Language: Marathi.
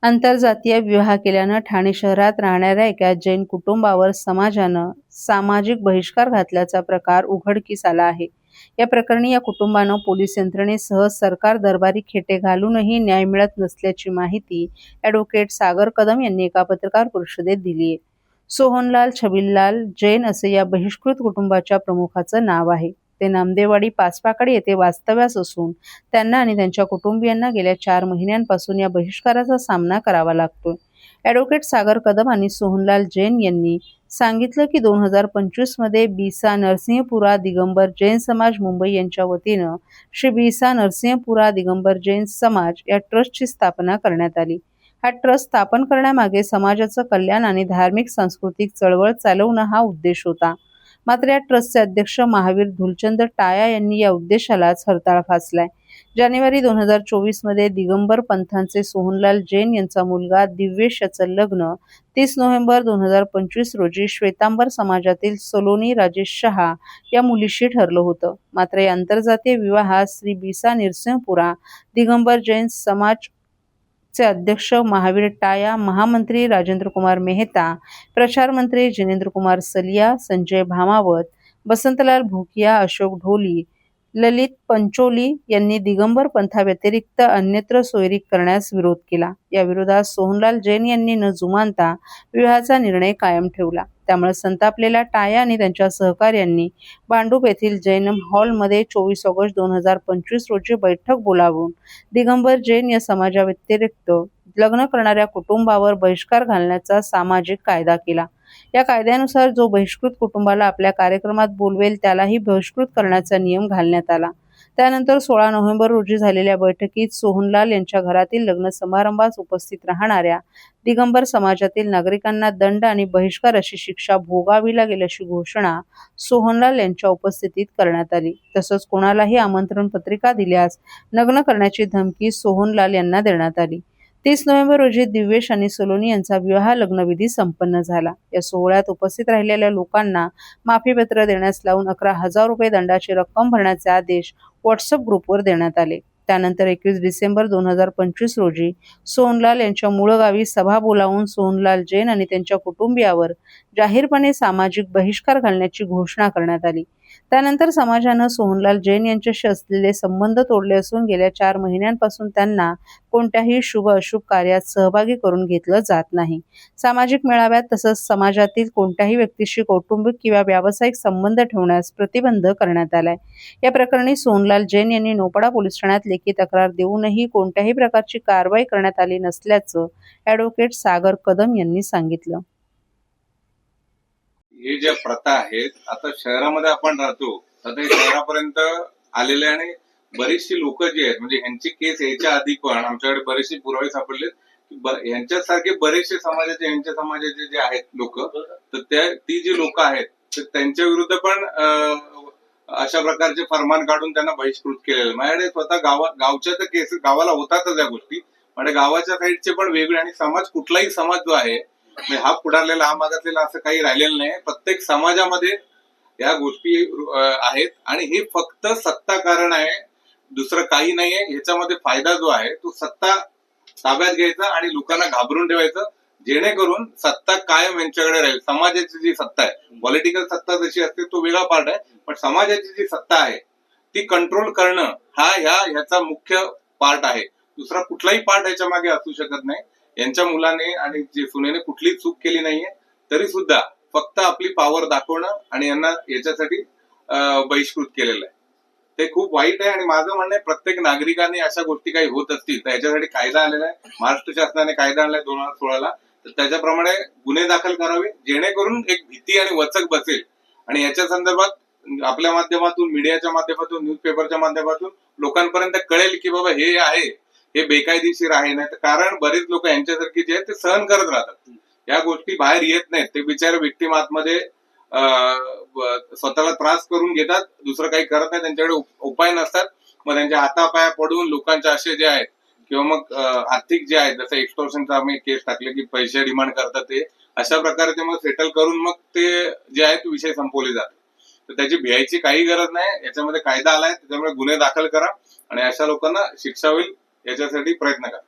आंतरजातीय विवाह केल्यानं ठाणे शहरात राहणाऱ्या एका जैन कुटुंबावर समाजानं सामाजिक बहिष्कार घातल्याचा प्रकार उघडकीस आला आहे. या प्रकरणी या कुटुंबानं पोलीस यंत्रणेसह सरकार दरबारी खेटे घालूनही न्याय मिळत नसल्याची माहिती ॲडव्होकेट सागर कदम यांनी एका पत्रकार परिषदेत दिली आहे. सोहनलाल छबिललाल जैन असे या बहिष्कृत कुटुंबाच्या प्रमुखाचं नाव आहे. ते नामदेववाडी पाचपाकडी येथे वास्तव्यास असून त्यांना आणि त्यांच्या कुटुंबियांना गेल्या 4 महिन्यांपासून या बहिष्काराचा सामना करावा लागतोय. ॲडव्होकेट सागर कदम आणि सोहनलाल जैन यांनी सांगितलं की 2025 मध्ये बिसा नरसिंहपुरा दिगंबर जैन समाज मुंबई यांच्या वतीनं श्री बिसा नरसिंहपुरा दिगंबर जैन समाज या ट्रस्टची स्थापना करण्यात आली. हा ट्रस्ट स्थापन करण्यामागे समाजाचं कल्याण आणि धार्मिक सांस्कृतिक चळवळ चालवणं हा उद्देश होता. मात्र या ट्रस्टचे अध्यक्ष महावीर धुलचंद टाया यांनी या उद्देशालाच हरताळ फासलाय. जानेवारी 2024 मध्ये दिगंबर पंथांचे सोहनलाल जैन यांचा मुलगा दिव्येश याचं लग्न 30 नोव्हेंबर 2025 रोजी श्वेतांबर समाजातील सलोनी राजेश शहा या मुलीशी ठरलं होतं. मात्र या आंतरजातीय विवाहात श्री बिसा नरसिंहपुरा दिगंबर जैन समाज चे अध्यक्ष महावीर टाया, महामंत्री राजेंद्रकुमार मेहता, प्रचार मंत्री जिनेंद्रकुमार सलिया, संजय भामावत, बसंतलाल भुकिया, अशोक ढोली, ललित पंचोली यांनी दिगंबर पंथाव्यतिरिक्त अन्यत्र सोयरीक करण्यास विरोध केला. या विरोधात सोहनलाल जैन यांनी न जुमानता विवाहाचा निर्णय कायम ठेवला. त्यामुळे संतापलेल्या टाया आणि त्यांच्या सहकाऱ्यांनी भांडूप येथील जैन हॉलमध्ये 24 ऑगस्ट 2025 रोजी बैठक बोलावून दिगंबर जैन या समाजाव्यतिरिक्त लग्न करणाऱ्या कुटुंबावर बहिष्कार घालण्याचा सामाजिक कायदा केला. या कायद्यानुसार जो बहिष्कृत कुटुंबाला आपल्या कार्यक्रमात बोलवेल त्यालाही बहिष्कृत करण्याचा नियम घालण्यात आला. त्यानंतर 16 नोव्हेंबर रोजी झालेल्या बैठकीत सोहनलाल यांच्या घरातील लग्न समारंभास उपस्थित राहणाऱ्या दिगंबर समाजातील नागरिकांना दंड आणि बहिष्कार अशी शिक्षा भोगावी लागेल अशी घोषणा सोहनलाल यांच्या उपस्थितीत करण्यात आली. तसंच कोणालाही आमंत्रण पत्रिका दिल्यास लग्न करण्याची धमकी सोहनलाल यांना देण्यात आली. 30 नोव्हेंबर रोजी दिव्येश आणि सलोनी यांचा विवाह लग्नविधी संपन्न झाला. या सोहळ्यात उपस्थित राहिलेल्या लोकांना माफीपत्र देण्यास लावून 11,000 रुपये दंडाची रक्कम भरण्याचे आदेश व्हॉट्सअप ग्रुपवर देण्यात आले. त्यानंतर 21 डिसेंबर 2025 रोजी सोहनलाल यांच्या मूळ गावी सभा बोलावून सोहनलाल जैन आणि त्यांच्या कुटुंबियावर जाहीरपणे सामाजिक बहिष्कार घालण्याची घोषणा करण्यात आली. त्यानंतर समाजानं सोहनलाल जैन यांच्याशी असलेले संबंध तोडले असून गेल्या 4 महिन्यांपासून त्यांना कोणत्याही शुभ अशुभ कार्यात सहभागी करून घेतलं जात नाही. सामाजिक मेळाव्यात तसंच समाजातील कोणत्याही व्यक्तीशी कौटुंबिक किंवा व्यावसायिक संबंध ठेवण्यास प्रतिबंध करण्यात आलाय. या प्रकरणी सोहनलाल जैन यांनी नौपाडा पोलीस ठाण्यात लेखी तक्रार देऊनही कोणत्याही प्रकारची कारवाई करण्यात आली नसल्याचं ॲडव्होकेट सागर कदम यांनी सांगितलं. हे ज्या प्रथा आहेत आता शहरामध्ये आपण राहतो आता हे शहरापर्यंत आलेले आणि बरीचशी लोक जी आहेत म्हणजे ह्यांची केस यायच्या आधी पण आमच्याकडे बरेचसे पुरावे सापडले की यांच्यासारखे बरेचसे ह्यांच्या समाजाचे जे आहेत लोक तर ती जी लोक आहेत तर त्यांच्या विरुद्ध पण अशा प्रकारचे फरमान काढून त्यांना बहिष्कृत केलेलं. माझ्याकडे स्वतः गावच्या तर केस गावाला होतातच या गोष्टी म्हणजे गावाच्या साईडचे पण वेगळे आणि समाज कुठलाही समाज जो आहे म्हणजे हा पुढारलेला हा मागासलेला असं काही राहिलेलं नाही. प्रत्येक समाजामध्ये या गोष्टी आहेत आणि हे फक्त सत्ता कारण आहे दुसरं काही नाहीये. ह्याच्यामध्ये फायदा जो आहे तो सत्ता ताब्यात घ्यायचा आणि लोकांना घाबरून ठेवायचं जेणेकरून सत्ता कायम यांच्याकडे राहील. समाजाची जी सत्ता आहे पॉलिटिकल सत्ता जशी असते तो वेगळा पार्ट आहे पण समाजाची जी सत्ता आहे ती कंट्रोल करणं हा ह्याचा मुख्य पार्ट आहे. दुसरा कुठलाही पार्ट ह्याच्या मागे असू शकत नाही. यांच्या मुलाने आणि जे सुनेने कुठलीच चूक केली नाहीये तरी सुद्धा फक्त आपली पॉवर दाखवणं आणि यांना याच्यासाठी बहिष्कृत केलेलं आहे ते खूप वाईट आहे. आणि माझं म्हणणं आहे प्रत्येक नागरिकांनी अशा गोष्टी काही होत असतील तर याच्यासाठी कायदा आलेला आहे. महाराष्ट्र शासनाने कायदा आणलाय 2016ला तर त्याच्याप्रमाणे गुन्हे दाखल करावे जेणेकरून एक भीती आणि वचक बसेल आणि याच्या संदर्भात आपल्या माध्यमातून मीडियाच्या माध्यमातून न्यूजपेपरच्या माध्यमातून लोकांपर्यंत कळेल की बाबा हे आहे हे बेकायदेशीर आहे. नाही तर कारण बरेच लोक यांच्यासारखे जे आहेत ते सहन करत राहतात या गोष्टी बाहेर येत नाहीत. ते बिचारे विक्टिम आतमध्ये स्वतःला त्रास करून घेतात दुसरं काही करत नाही. त्यांच्याकडे उपाय नसतात मग त्यांच्या हातापाया पडून लोकांचे असे जे आहेत किंवा मग आर्थिक जे आहेत जसं एक्सटॉर्शनचा आम्ही केस टाकले की पैसे डिमांड करतात ते अशा प्रकारे ते मग सेटल करून मग ते जे आहेत विषय संपवले जातात. तर त्याची भ्यायची काही गरज नाही. याच्यामध्ये कायदा आलाय त्याच्यामुळे गुन्हे दाखल करा आणि अशा लोकांना शिक्षा होईल याच्यासाठी प्रयत्न करा.